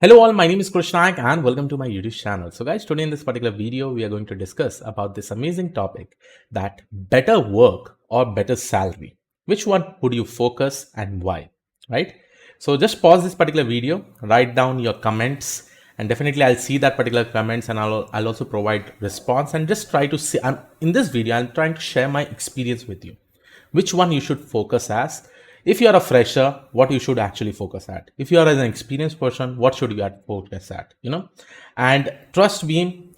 Hello all, my name is Krish Naik and welcome to my YouTube channel. So guys, today in this particular video, we are going to discuss about this amazing topic that better work or better salary. Which one would you focus and why, right? So just pause this particular video, write down your comments and definitely I'll see that particular comments and I'll also provide response and just try to see, in this video, I'm trying to share my experience with you. Which one you should focus as. If you are a fresher, what you should actually focus at. If you are an experienced person, what should you focus at, And trust me,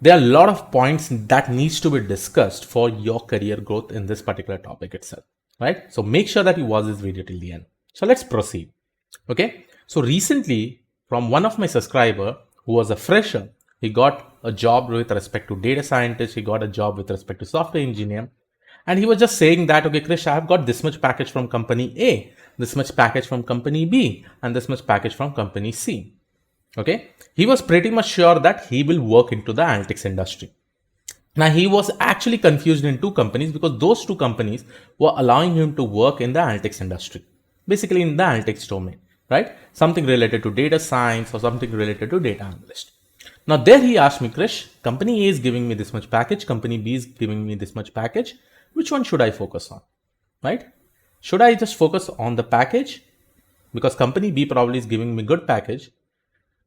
there are a lot of points that needs to be discussed for your career growth in this particular topic itself, right? So make sure that you watch this video till the end. So let's proceed. Okay. So recently from one of my subscriber who was a fresher, he got a job with respect to data scientist. He got a job with respect to software engineer. And he was just saying that, okay, Krish, I have got this much package from company A, this much package from company B, and this much package from company C. Okay. He was pretty much sure that he will work into the analytics industry. Now, he was actually confused in two companies because those two companies were allowing him to work in the analytics industry, basically in the analytics domain, right? Something related to data science or something related to data analyst. Now, there he asked me, Krish, company A is giving me this much package, company B is giving me this much package. Which one should I focus on, right? Should I just focus on the package? Because company B probably is giving me good package.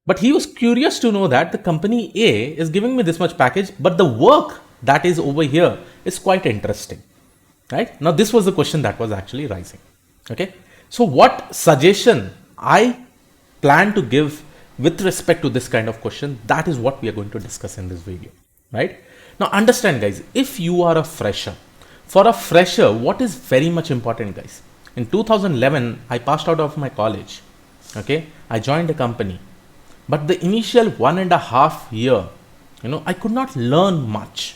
But he was curious to know that the company A is giving me this much package, but the work that is over here is quite interesting, right? Now, this was the question that was actually rising, okay? So what suggestion I plan to give with respect to this kind of question, that is what we are going to discuss in this video, right? Now, understand guys, if you are a fresher, for a fresher, what is very much important, guys? In 2011, I passed out of my college. Okay, I joined a company, but the initial 1.5 year, I could not learn much.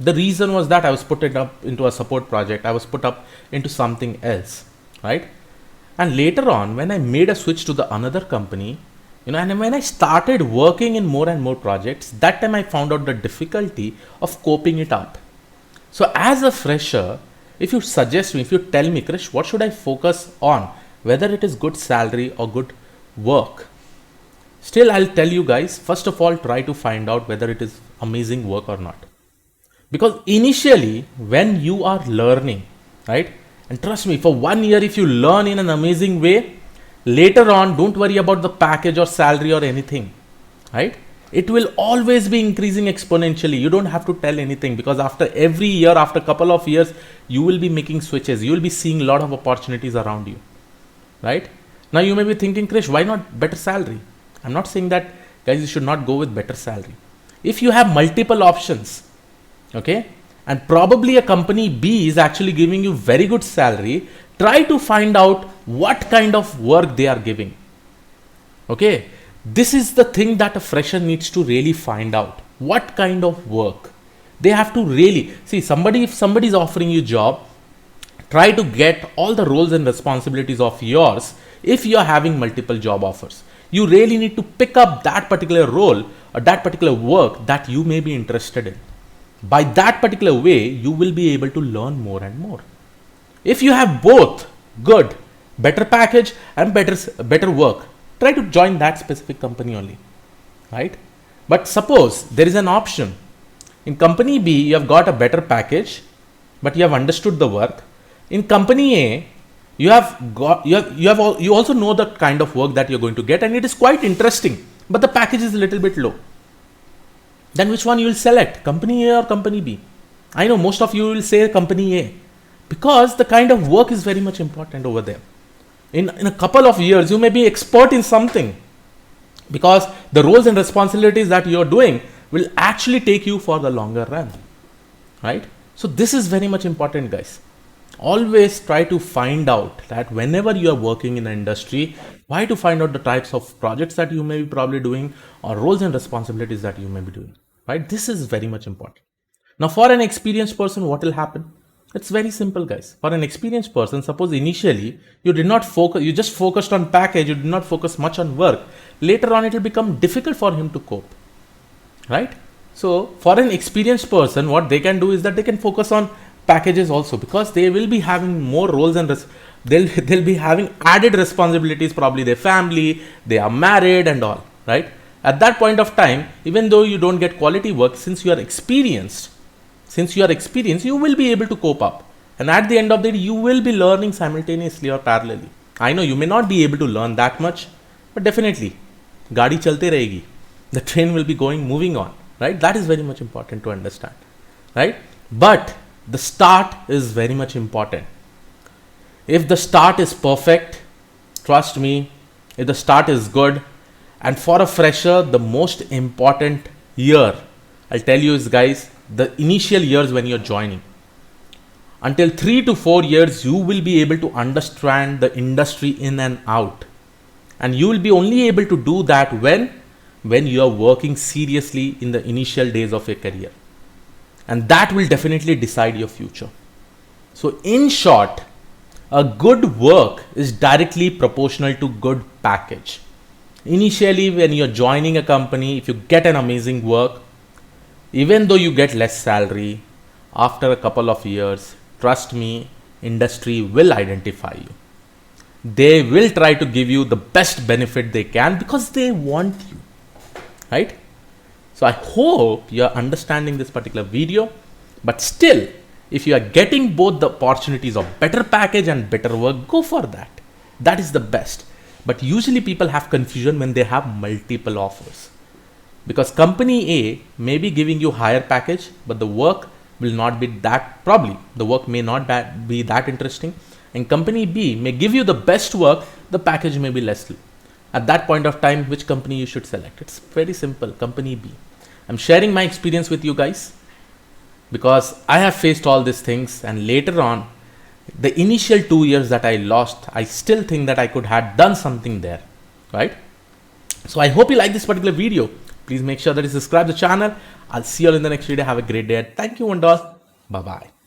The reason was that I was put up into a support project. I was put up into something else, right? And later on, when I made a switch to the another company, and when I started working in more and more projects, that time I found out the difficulty of coping it up. So as a fresher, if you suggest me, if you tell me, Krish, what should I focus on, whether it is good salary or good work, still I'll tell you guys, first of all, try to find out whether it is amazing work or not. Because initially, when you are learning, right, and trust me, for 1 year, if you learn in an amazing way, later on, don't worry about the package or salary or anything, right? It will always be increasing exponentially. You don't have to tell anything because after every year, after a couple of years, you will be making switches. You will be seeing a lot of opportunities around you, right? Now you may be thinking, Krish, why not better salary? I'm not saying that, guys, you should not go with better salary. If you have multiple options, okay, and probably a company B is actually giving you very good salary, try to find out what kind of work they are giving, okay? This is the thing that a fresher needs to really find out. What kind of work? They have to really see if somebody is offering you job, try to get all the roles and responsibilities of yours. If you are having multiple job offers, you really need to pick up that particular role or that particular work that you may be interested in. By that particular way, you will be able to learn more and more. If you have both good, better package and better work, try to join that specific company only, right? But suppose there is an option in company B, you have got a better package, but you have understood the work. In company A, you also know the kind of work that you're going to get, and it is quite interesting, but the package is a little bit low. Then which one you will select, company A or company B? I know most of you will say company A because the kind of work is very much important over there. In a couple of years, you may be expert in something because the roles and responsibilities that you're doing will actually take you for the longer run, right? So this is very much important, guys. Always try to find out that whenever you are working in an industry, try to find out the types of projects that you may be probably doing or roles and responsibilities that you may be doing, right? This is very much important. Now, for an experienced person, what will happen? It's very simple, guys. For an experienced person, suppose initially you did not focus, you just focused on package, you did not focus much on work. Later on, it will become difficult for him to cope, right? So for an experienced person, what they can do is that they can focus on packages also because they will be having more roles and they'll be having added responsibilities, probably their family, they are married and all, right? At that point of time, even though you don't get quality work, since you are experienced, you will be able to cope up. And at the end of the day, you will be learning simultaneously or parallelly. I know you may not be able to learn that much, but definitely, gaadi chalte rahegi. The train will be moving on, right? That is very much important to understand, right? But the start is very much important. If the start is perfect, trust me, if the start is good, and for a fresher, the most important year, I'll tell you is, guys, the initial years when you're joining. Until 3 to 4 years, you will be able to understand the industry in and out. And you will be only able to do that when you are working seriously in the initial days of your career. And that will definitely decide your future. So in short, a good work is directly proportional to good package. Initially, when you're joining a company, if you get an amazing work, even though you get less salary, after a couple of years, trust me, industry will identify you. They will try to give you the best benefit they can because they want you, right? So I hope you're understanding this particular video, but still, if you are getting both the opportunities of better package and better work, go for that. That is the best. But usually people have confusion when they have multiple offers. Because company A may be giving you higher package, but the work will not be that, probably the work may not be that interesting. And company B may give you the best work, the package may be less. At that point of time, which company you should select? It's very simple, company B. I'm sharing my experience with you guys because I have faced all these things, and later on, the initial 2 years that I lost, I still think that I could have done something there, right? So I hope you like this particular video. Please make sure that you subscribe to the channel. I'll see you all in the next video. Have a great day. Thank you and all. Bye-bye.